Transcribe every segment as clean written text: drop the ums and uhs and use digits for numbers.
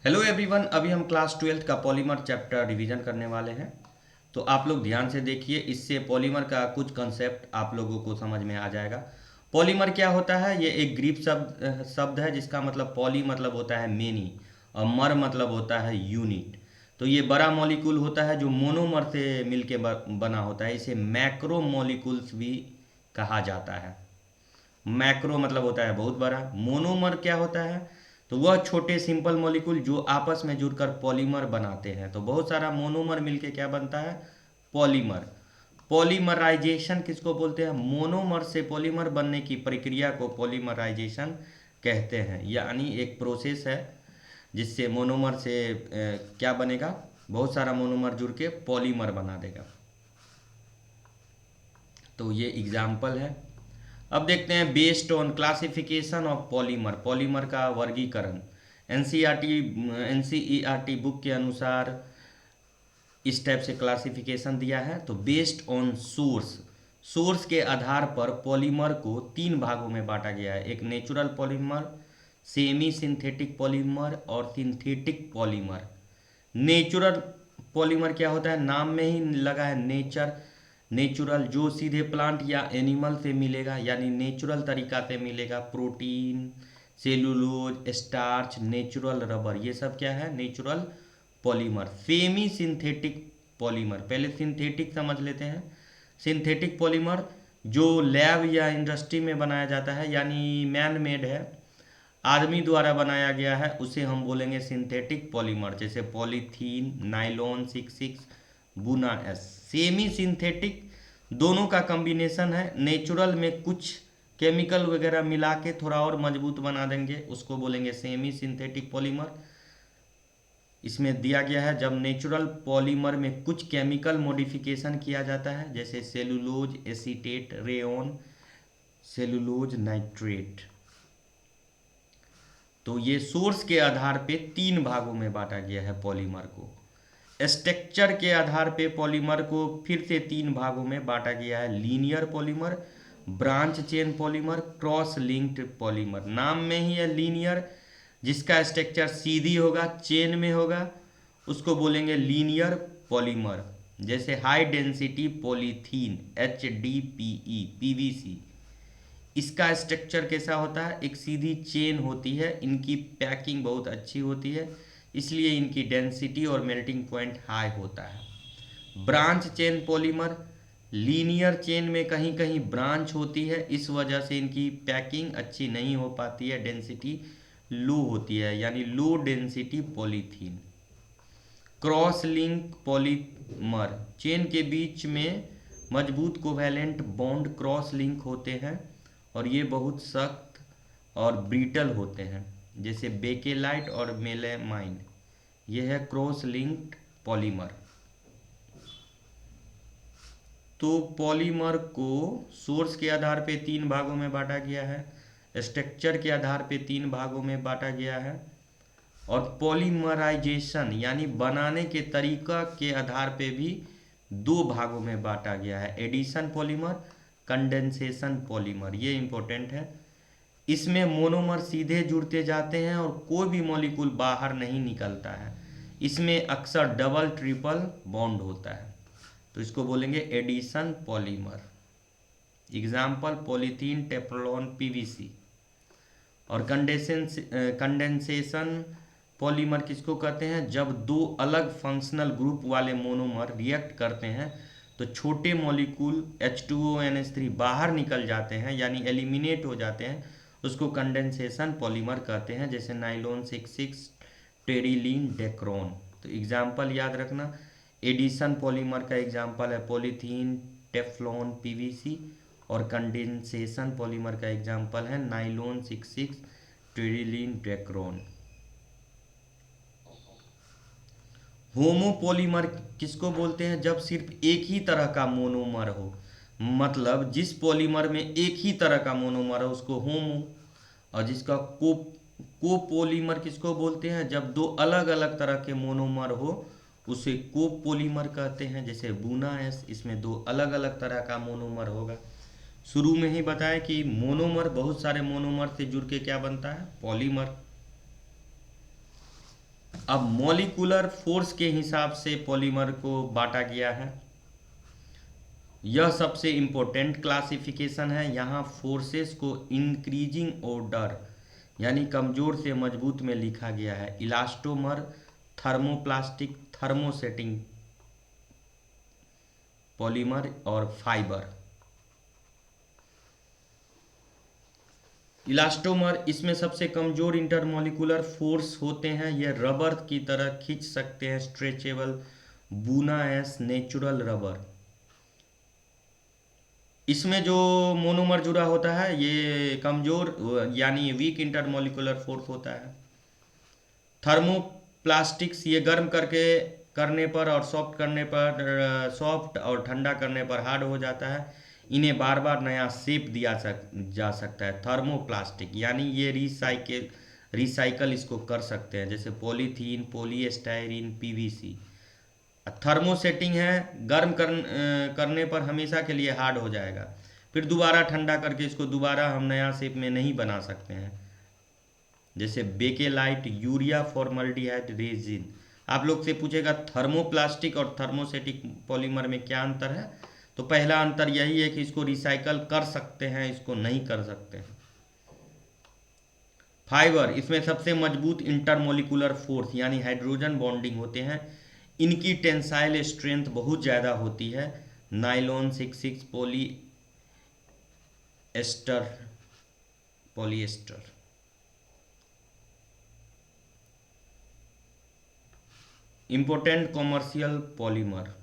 Hello everyone, अभी हम class 12th का पॉलीमर चैप्टर रिवीजन करने वाले हैं। तो आप लोग ध्यान से देखिए, इससे पॉलीमर का कुछ कंसेप्ट आप लोगों को समझ में आ जाएगा। पॉलीमर क्या होता है? ये एक ग्रीक शब्द है जिसका मतलब पॉली मतलब होता है मेनी और मर मतलब होता है यूनिट। तो ये बड़ा मॉलिक्यूल होता है जो मोनोमर से मिलके बना होता है। इसे मैक्रो मॉलिक्यूल्स भी कहा जाता है। मैक्रो मतलब होता है बहुत बड़ा। मोनोमर क्या होता है? तो वह छोटे सिंपल मॉलिक्यूल जो आपस में जुड़कर पॉलीमर बनाते हैं। तो बहुत सारा मोनोमर मिलके क्या बनता है? पॉलीमर। पॉलीमराइजेशन किसको बोलते हैं? मोनोमर से पॉलीमर बनने की प्रक्रिया को पॉलीमराइजेशन कहते हैं। यानी एक प्रोसेस है जिससे मोनोमर से क्या बनेगा? बहुत सारा मोनोमर जुड़ के पॉलीमर बना देगा। तो ये एग्जाम्पल है। अब देखते हैं based on classification of polymer, polymer का वर्गीकरण। एनसीईआरटी बुक के अनुसार इस टाइप से क्लासिफिकेशन दिया है। तो बेस्ड ऑन सोर्स, सोर्स के आधार पर पॉलीमर को तीन भागों में बांटा गया है। एक natural polymer, semi synthetic polymer और सिंथेटिक पॉलीमर। नेचुरल पॉलीमर क्या होता है? नाम में ही लगा है नेचर। नेचुरल जो सीधे प्लांट या एनिमल से मिलेगा, यानी नेचुरल तरीका से मिलेगा। Protein, cellulose, starch, natural rubber, ये सब क्या है? Natural polymer. Semi synthetic polymer, पहले सिंथेटिक समझ लेते हैं। सिंथेटिक पॉलीमर जो लैब या इंडस्ट्री में बनाया जाता है, यानी मैन मेड है, आदमी द्वारा बनाया गया है, उसे हम बोलेंगे सिंथेटिक पॉलीमर। जैसे पॉलीथीन, नाइलॉन 66, बुना एस। सेमी सिंथेटिक दोनों का कॉम्बिनेशन है। नेचुरल में कुछ केमिकल वगैरह मिला के थोड़ा और मजबूत बना देंगे, उसको बोलेंगे सेमी सिंथेटिक पॉलीमर। इसमें दिया गया है जब नेचुरल पॉलीमर में कुछ केमिकल मॉडिफिकेशन किया जाता है, जैसे cellulose acetate, rayon, cellulose nitrate. तो ये सोर्स के आधार पे तीन भागों में बांटा गया है पॉलीमर को। स्ट्रक्चर के आधार पे पॉलीमर को फिर से तीन भागों में बांटा गया है। Linear polymer, branch chain polymer, cross linked polymer. नाम में ही है लीनियर, जिसका स्ट्रक्चर सीधी होगा, चेन में होगा, उसको बोलेंगे लीनियर पॉलीमर। जैसे high density polythene, H D P E, PVC. इसका स्ट्रक्चर कैसा होता है? एक सीधी चेन होती है, इनकी पैकिंग बहुत अच्छी होती है, इसलिए इनकी डेंसिटी और मेल्टिंग पॉइंट हाई होता है। Branch chain polymer, linear chain में कहीं कहीं ब्रांच होती है, इस वजह से इनकी पैकिंग अच्छी नहीं हो पाती है, डेंसिटी लो होती है, यानी low density polythene. Cross link polymer, chain के बीच में मजबूत कोवैलेंट बॉन्ड क्रॉस लिंक होते हैं और ये बहुत सख्त और ब्रिटल होते हैं, जैसे बेकेलाइट और मेलामाइन। यह है क्रॉस लिंक्ड पॉलीमर। तो पॉलीमर को सोर्स के आधार पे तीन भागों में बांटा गया है, स्ट्रक्चर के आधार पे तीन भागों में बांटा गया है, और पॉलीमराइजेशन यानी बनाने के तरीका के आधार पे भी दो भागों में बांटा गया है। एडिशन पॉलीमर, कंडेंसेशन पॉलीमर, ये इंपॉर्टेंट है। इसमें मोनोमर सीधे जुड़ते जाते हैं और कोई भी मॉलिक्यूल बाहर नहीं निकलता है। इसमें अक्सर डबल ट्रिपल बॉन्ड होता है, तो इसको बोलेंगे addition polymer. Example polythene, Teflon, PVC. और कंडेंसेशन पॉलीमर किसको कहते हैं? जब दो अलग फंक्शनल ग्रुप वाले मोनोमर रिएक्ट करते हैं तो छोटे मॉलिक्यूल H2ONH3 बाहर निकल जाते हैं, यानी एलिमिनेट हो जाते हैं, उसको कंडेंसेशन पॉलीमर कहते हैं। जैसे नाइलॉन 66, टेरिलीन, डेक्रोन। तो एग्जाम्पल याद रखना। एडिशन पॉलीमर का एग्जाम्पल है पॉलीथीन, टेफ्लॉन, पीवीसी। और कंडेंसेशन पॉलीमर का एग्जाम्पल है नाइलॉन 66, टेरिलीन, डेक्रोन। होमोपॉलीमर किसको बोलते हैं? जब सिर्फ एक ही तरह का मोनोमर हो, मतलब जिस पॉलीमर में एक ही तरह का मोनोमर हो उसको होमो। और जिसका कोपोलीमर किसको बोलते हैं? जब दो अलग अलग तरह के मोनोमर हो उसे कोपोलीमर कहते हैं। जैसे बुना एस, इसमें दो अलग अलग तरह का मोनोमर होगा। शुरू में ही बताया कि मोनोमर बहुत सारे मोनोमर से जुड़ के क्या बनता है? पॉलीमर। अब मॉलिक्यूलर फोर्स के हिसाब से पॉलीमर को बांटा गया है। यह सबसे इम्पोर्टेंट क्लासिफिकेशन है। यहाँ फोर्सेस को इंक्रीजिंग ऑर्डर यानी कमजोर से मजबूत में लिखा गया है। इलास्टोमर, थर्मोप्लास्टिक, थर्मोसेटिंग पॉलीमर और फाइबर। इलास्टोमर, इसमें सबसे कमजोर इंटरमोलिकुलर फोर्स होते हैं। ये रबर की तरह खींच सकते हैं, स्ट्रेचेबल, बुना एस नेचुरल रबर। इसमें जो मोनोमर जुड़ा होता है ये कमजोर यानी वीक इंटरमोलिकुलर फोर्स होता है। थर्मोप्लास्टिक्स, ये गर्म करने पर और सॉफ्ट करने पर सॉफ्ट और ठंडा करने पर हार्ड हो जाता है। इन्हें बार बार नया शेप जा सकता है। थर्मोप्लास्टिक यानी ये रिसाइकल इसको कर सकते हैं, जैसे पॉलीथीन, पॉलीस्टायरीन, पीवीसी। थर्मोसेटिंग है, करने पर हमेशा के लिए हार्ड हो जाएगा, फिर दोबारा ठंडा करके इसको दोबारा हम नया शेप में नहीं बना सकते हैं, जैसे बेकेलाइट, यूरिया फॉर्मल्डिहाइड रेजिन। आप लोग से पूछेगा थर्मोप्लास्टिक और थर्मोसेटिक पॉलीमर में क्या अंतर है, तो पहला अंतर यही है कि इसको रिसाइकल कर सकते हैं, इसको नहीं कर सकते हैं। फाइबर, इसमें सबसे मजबूत इंटरमोलिकुलर फोर्स यानी हाइड्रोजन बॉन्डिंग होते हैं। इनकी टेंसाइल स्ट्रेंथ बहुत ज़्यादा होती है। Nylon 66, polyester. Important commercial polymer.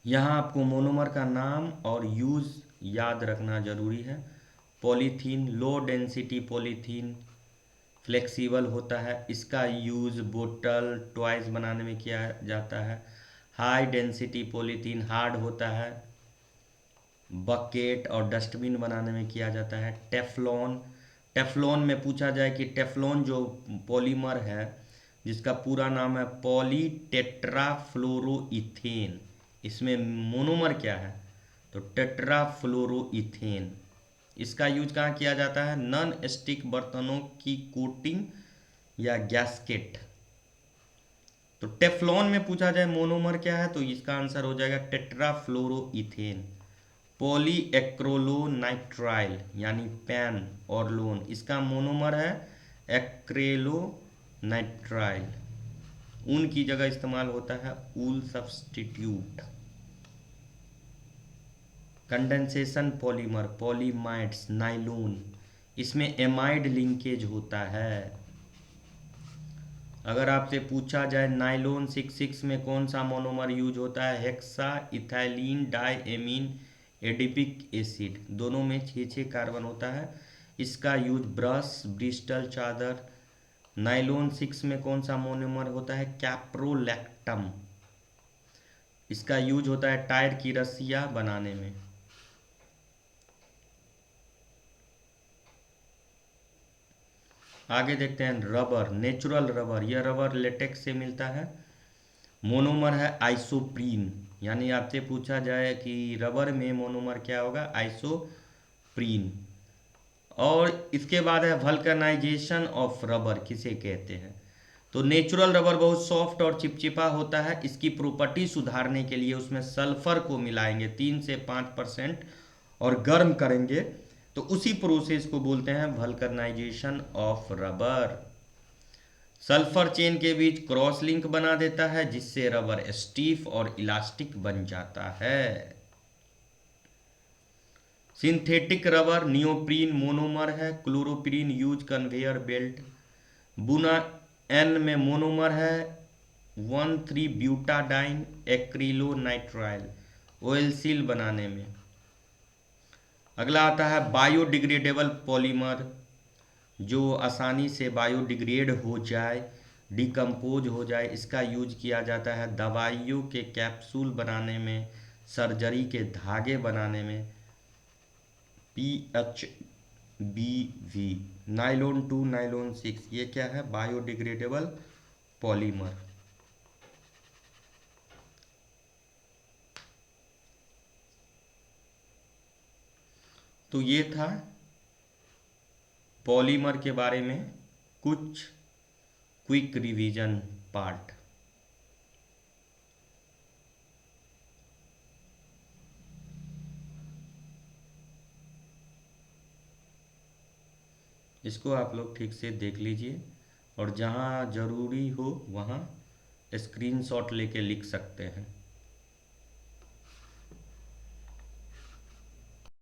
यहाँ आपको मोनोमर का नाम और यूज़ याद रखना जरूरी है। Polythene, low density polythene flexible होता है, इसका यूज़ बोतल, टॉयज बनाने में किया जाता है। हाई डेंसिटी पॉलीथीन हार्ड होता है, बकेट और डस्टबिन बनाने में किया जाता है। टेफ्लॉन, टेफ्लॉन में पूछा जाए कि टेफ्लॉन जो पॉलीमर है जिसका पूरा नाम है पॉलीटेट्राफ्लोरोइथेन, इसमें मोनोमर क्या है, तो टेट्राफ्लोरोइथेन। इसका यूज कहाँ किया जाता है, नॉन स्टिक बर्तनों की कोटिंग या गैस्केट। तो टेफ्लॉन में पूछा जाए मोनोमर क्या है, तो इसका आंसर हो जाएगा टेट्राफ्लोरोइथेन। पॉलीएक्रोलोनाइट्राइल यानी पैन और लोन, इसका मोनोमर है एक्रेलोनाइट्राइल। ऊन की जगह इस्तेमाल होता है ऊल सब्स्टिट्यूट। कंडेंसेशन पॉलीमर, पॉलीमाइड्स, नाइलोन, इसमें एमाइड लिंकेज होता है। अगर आपसे पूछा जाए नाइलोन 66 में कौन सा मोनोमर यूज होता है, hexa ethylene diamine adipic acid, दोनों में 6 कार्बन होता है। इसका यूज ब्रश, ब्रिस्टल चादर। नाइलोन 6 में कौन सा मोनोमर होता है, कैप्रोलैक्टम, इसका यूज होता है टायर की रस्सियाँ बनाने में। आगे देखते हैं रबर, नेचुरल रबर, यह रबर लेटेक्स से मिलता है। मोनोमर है आइसोप्रीन, यानी आपसे पूछा जाए कि रबर में मोनोमर क्या होगा, आइसोप्रीन। और इसके बाद है वल्कनाइजेशन ऑफ रबर किसे कहते हैं, तो नेचुरल रबर बहुत सॉफ्ट और चिपचिपा होता है। इसकी प्रॉपर्टी सुधारने के लिए उसमें सल्फर को मिलाएंगे 3 से 5% और गर्म करेंगे, तो उसी प्रोसेस को बोलते हैं vulcanization of rubber. Sulphur chain के बीच क्रॉस लिंक बना देता है जिससे रबर स्टीफ और इलास्टिक बन जाता है। सिंथेटिक रबर, नियोप्रीन मोनोमर है, क्लोरोप्रीन यूज कन्वेयर बेल्ट। बुना एन में मोनोमर है 1,3-ब्यूटाडाइन एक्रिलोनाइट्राइल, ऑयल सील बनाने में। अगला आता है बायोडिग्रेडेबल पॉलीमर, जो आसानी से बायोडिग्रेड हो जाए, डिकम्पोज हो जाए। इसका यूज किया जाता है दवाइयों के कैप्सूल बनाने में, सर्जरी के धागे बनाने में। PHBV, नाइलॉन 2, नाइलॉन 6, ये क्या है, बायोडिग्रेडेबल पॉलीमर। तो ये था पॉलीमर के बारे में कुछ क्विक रिवीजन पार्ट। इसको आप लोग ठीक से देख लीजिए और जहाँ ज़रूरी हो वहाँ स्क्रीनशॉट लेके लिख सकते हैं।